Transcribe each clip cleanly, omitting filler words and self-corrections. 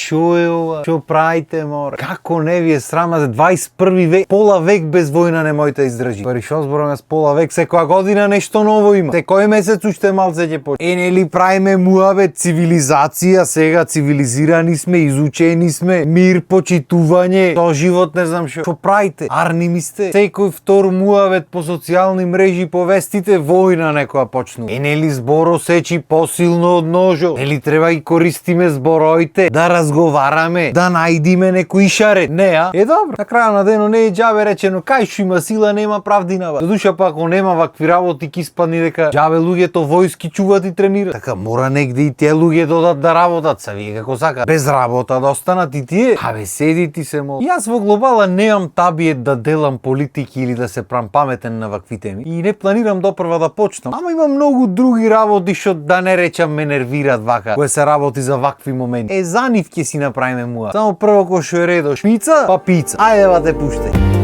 Шо е ова? Шо правите, море? Како не ви е срама за 21 век? Пола век без војна не можете да издржи. Пари шо збораме с пола век? Секоја година нешто ново има. Секој месец уште малце ќе почне. Нели правиме муабет цивилизација, сега цивилизирани сме, изучени сме, мир, почитување, то живот не знам шо. Шо правите? Арни ми сте. Секој втор муабет по социјални мрежи повестите војна некоја почну. Нели зборо сечи посилно од ножо? Нели треба и користиме збороите да разговараме, да најдиме некој шарет? Не, а? Добро. На крај на денот не е џабе речено кај шо има сила нема правдина. За душа па ако нема вакви работи ки испадни дека џабе луѓето војски чуват и тренираат. Така мора негде и тие луѓе додат да работат, са вие како сака. Без работа да останат и тие. Абе седи ти се мол. Јас во глобала немам табиет да делам политики или да се прам паметен на вакви теми. И не планирам допрва да почнам. Ама има многу други работи што да не речам ме нервираат вака. Кои се работи за вакви моменти. За нив ќе си направиме муа. Само прво кој што е редо шпица, па пица. Ајде ба те пуштај.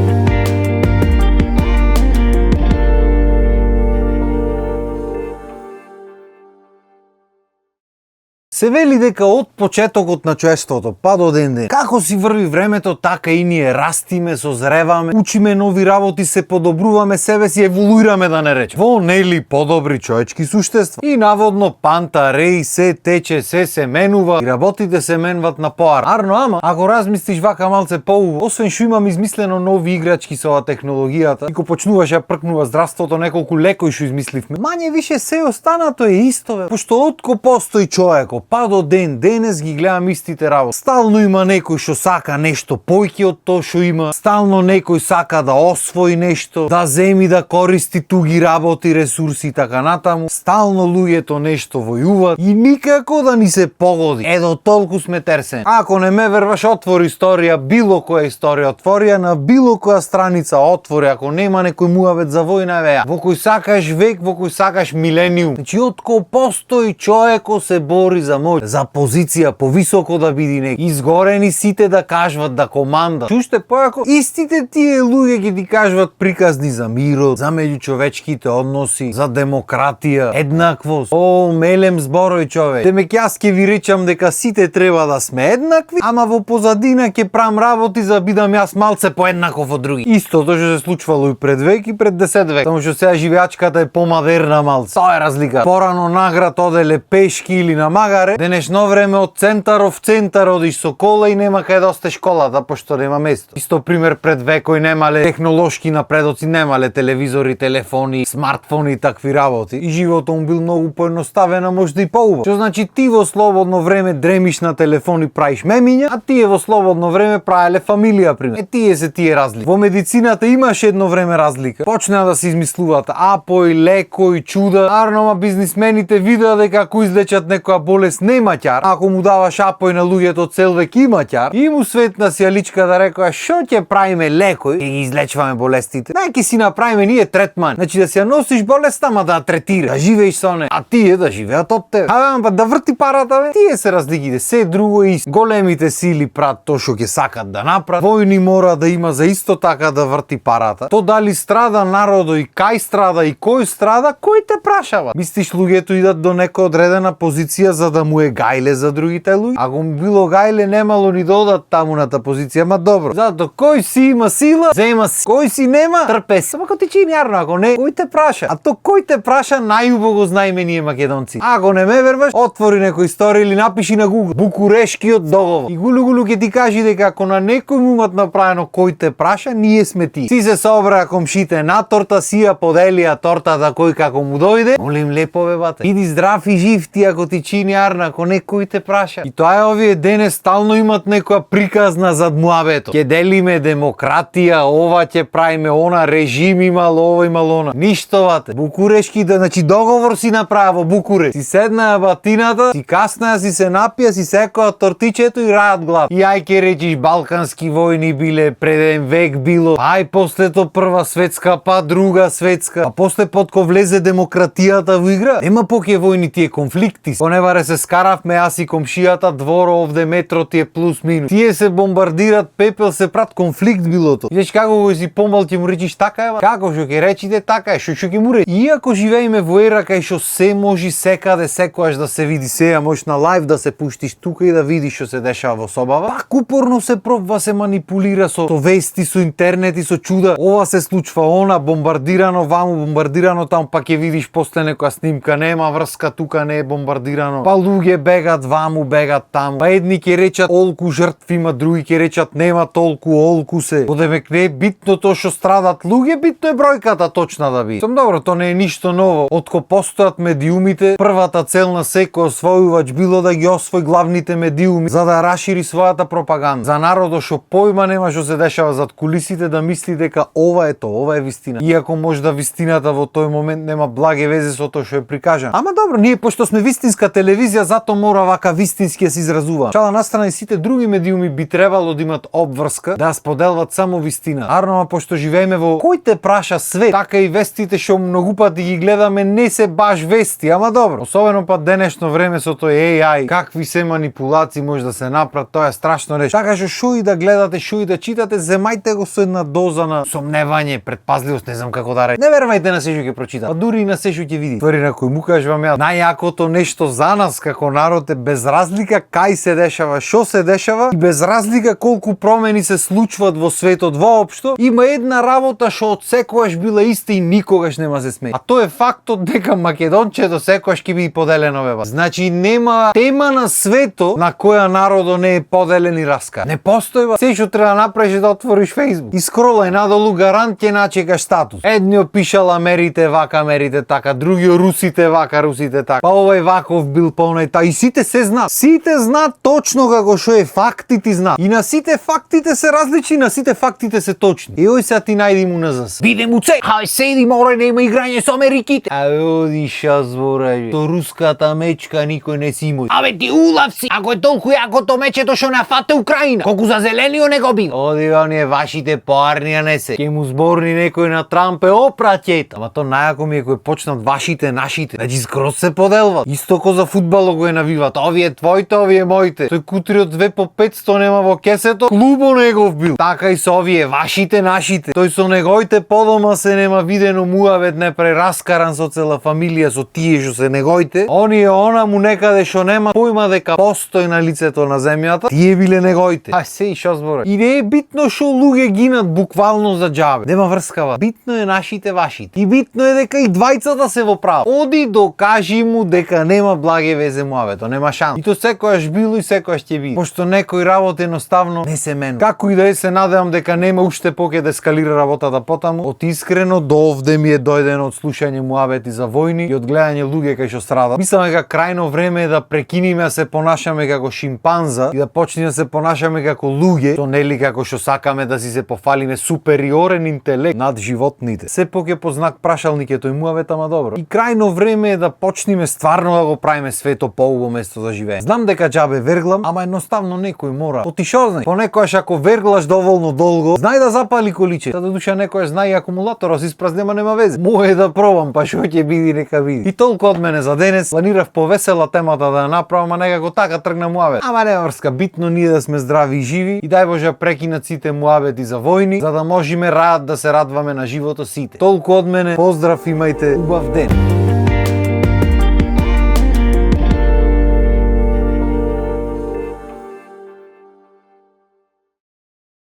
Се вели дека од почетокот на човештвото па до ден како си врви времето, така и ние растиме, созреваме, учиме нови работи, се подобруваме себе си, еволуираме да не речем. Во нели подобри човечки суштества. И наводно панта, реј, се тече, се менува и работите се менват на поар. Арно, ама ако размислиш вака малце поубаво, освен што имам измислено нови играчки со ова технологијата, и ко почнуваш ја пркнува здравството неколку лекои што измисливме, мање више се останато е исто, пошто отко постои човекот па до денес ги гледам истите работи. Стално има некој што сака нешто појќе од тоа што има, стално некој сака да освои нешто, да земи да користи туги работи, ресурси и така натаму. Стално луѓето нешто војуваат и никако да ни се погоди. До толку сме терсени. Ако не ме верваш, отвори историја, било која историја отворија, на било која страница отвори, ако нема некој муавет за војна, веа. Во кој сакаш век, во кој сакаш милениум. Значи, отко постои човеко се бори за мој, за позиција повисоко да биде некој. Изгорени сите да кажват да команда. Чуште појако истите тие луѓе ги ти кажват приказни за мирот, за меѓучовечките односи, за демократија, еднаквост. О, мелем зборој човек. Демек јас ќе ви речам дека сите треба да сме еднакви, ама во позадина ќе правам работи за бидам јас малце поеднаков од други. Истото што се случвало и пред век и пред 10 век. Само што сега живеачката е помодерна малце. Тоа е разлика. Порано на град оделе пешки или на магаре, денешно време од центар в центар одиш со кола и нема кај да остеш колата, пошто нема место. Исто пример пред векој немале технолошки напредоци, немале телевизори, телефони, смартфони и такви работи. И животот му бил многу поедноставен, а можда и поубав. Што значи ти во слободно време дремиш на телефон и правиш мемиња, а тие во слободно време правеле фамилија, пример. Тие се тие разлики. Во медицината имаше едно време разлика. Почнаа да се измислуваат апој, лекој, чуда. Арнома бизнисмените видеа дека ако излечат некоја болест нема ќар, ако му даваш апој на луѓето цел век има ќар, и му светна сјаличка да рекоа што ќе правиме лекој, ќе ги излечваме болестите. Најке си направиме ние третман. Значи да си ја носиш болеста, ама да ја третираш, да живееш со неа, а тие да живеат од тебе. Ама да врти парата, бе. Тие се разликите, се друго и големите сили прават тоа што ќе сакат да направат. Војни мора да има за исто така да врти парата. То дали страда народо и кај страда и кој страда, кој те прашава? Мислиш луѓето идат до нека одредена позиција за да му е гајле за другите луѓе? Ако му било гајле, немало ни додат таму на таа позиција, ма добро. Зато кој си има сила, зема си. Кој си нема, трпе си. Само ти чини јарно, ако не, кој те праша? А то кој те праша, најубаво го знаеме ние македонци. Ако не ме верваш, отвори некој историја или напиши на Google Букурешкиот договор. И гулу ќе ти кажи дека ако на некој му имат направено кој те праша, ние сме ти. Си се собраа комшите на торта, си ја поделија тортата кој како му дојде. Молим лепо бе бате. Иди здрав и жив ти ако ти чини јарно, ако некој те праша. И тоа е овие денес стално имат некоја приказна зад муабето. Ќе делиме демократија, ова ќе правиме, она режим имал, ова имал она. Ништо вате. Букурешки, значи договор си направи во Букуреш. Си седнаа батината, си каснаа, си се напија, си секоја тортичето и раат глав. И ај ке речиш балкански војни биле, преден век било. Ај после то прва светска, па друга светска. А после потко влезе демократијата во игра. Нема поќе војни тие конфликти. Поневаре се скаравме аз и комшијата, дворо овде метро ти е плюс минус. Тие се бомбардират, пепел се прат, конфликт билото. Видиш како го си помал ќе му речиш така ева? Како што ќе речите така е, што ќе му речи. Иако живееме во ера кај што се може секаде секогаш да се види, сега можеш на лајв да се пуштиш тука и да видиш што се дешава во собава. Пак упорно се пробва се манипулира со вести, со интернет и со чуда. Ова се случва, она бомбардирано ваму, бомбардирано таму, па ќе видиш после некоја снимка, нема врска, тука не е бомбардирано. Па луѓе бегат ваму, бегат таму. Па едни ќе речат олку жртви има, други ќе речат нема толку, олку се. Одемек не е битно тоа што страдат луѓе, битно е бројката точна да биде. Сум добро, тоа не е ништо ново. Откако постојат медиумите, првата цел на секој освојувач било да ги освои главните медиуми за да расшири својата пропаганда. За народот што појма нема што се дешава зад кулисите да мисли дека ова е тоа, ова е вистина. Иако може да вистината во тој момент нема благе везе со тоа што е прикажано. Ама добро, ние пошто сме вистинска телевизија, затоа мора вака вистински да се изразува. Шала настрана и сите други медиуми би требало да имат обврска да споделват само вистина. Арно, пошто живееме во кој те праша свет, така и вестите што многу пати ги гледаме не се баш вести, ама добро. Особено па денешно време со тој AI, какви се манипулации може да се направат, тоа е страшно нешто. Така што и да гледате, што и да читате, земајте го со една доза на сомневање, предпазливост, не знам како да речам. Не верувајте на се што ќе прочитате, а дури и на се што ќе видите. Твори на кој му кажувам ја, најакото нешто за нас како народ е без разлика кај се дешава, што се дешава и без разлика колку промени се случваат во светот воопшто, има една работа што од секогаш била иста и никогаш нема се смени. А тоа е фактот дека македончето секогаш ќе биде поделено беба. Значи нема тема на светот на која народот не е поделен и раскаан. Не постои ба. Се што треба да направиш да отвориш Facebook. И скролај надолу, гарант ќе начекаш статус. Едни опишал Америте вака, Америте така, други русите вака, русите така. Па овај ваков бил полнај та. И сите се знаат. Сите знаат точно како што е фактите знаат. И на сите фактите се различни, на сите фактите се точни. И ој сега ти најди му на ЗС. Биде му цей. Хај седи, море нема играње со Америките. А оди ша зборај. То руската мечка никој не си имој. Абе ти улав си. Ако е толку јако то мечето што не фате Украина. Колку за зеленио не го бил. Оди оние вашите поарнија не се. Ке му зборни некој на Трамп е опраќет. Ама то најако ми е кој почнат вашите, нашите. Значи скроз се поделват. Исто ко за фудбалот го е навиват. Овие твоите, овие моите. Тој кутриот 2 по 500 нема во кесето. Клубо негов бил. Така и со овие вашите, нашите. Тој со негоите подома се нема видено муавет не прераскаран со цела фамилија со тие што се негоите. Оние она му некаде што нема појма дека постои на лицето на земјата. Тие биле негоите. А се и шо збора. И не е битно што луѓе гинат буквално за џабе. Нема врскава. Битно е нашите, вашите. И битно е дека и двајцата се во право. Оди докажи му дека нема благе везе муавето, нема шанс. И то секојаш било и секојаш ќе биде. Пошто некој работи едноставно не се менува. Како и да е, се надевам дека нема уште поќе да ескалира работата потаму. Од искрено до овде ми е дојдено од слушање муавети за војни и од гледање луѓе кај што страдат. Мислам дека крајно време е да прекинеме да се понашаме како шимпанза и да почнеме да се понашаме како луѓе, то нели како што сакаме да си се пофалиме супериорен интелект над животните. Сепак е по знак прашалник е тој муавет, ама добро. И крајно време е да почнеме стварно да го правиме свето поубаво место за живење. Знам дека џабе верглам, ама едноставно некој мора. Оти шо знај? Понекогаш ако верглаш доволно долго, знај да запали количе. Да душа некојаш знае и акумулаторот се испразни, нема везе. Може да пробам, па што ќе биде нека биде. И толку од мене за денес. Планирав повесела темата да ја направам, а некако така тргна муавет. Ама нема врска, битно ние да сме здрави и живи и дај Боже прекинат сите муавети за војни, за да можеме да се радваме на животот сите. Толку од мене, поздрав, имајте убав ден.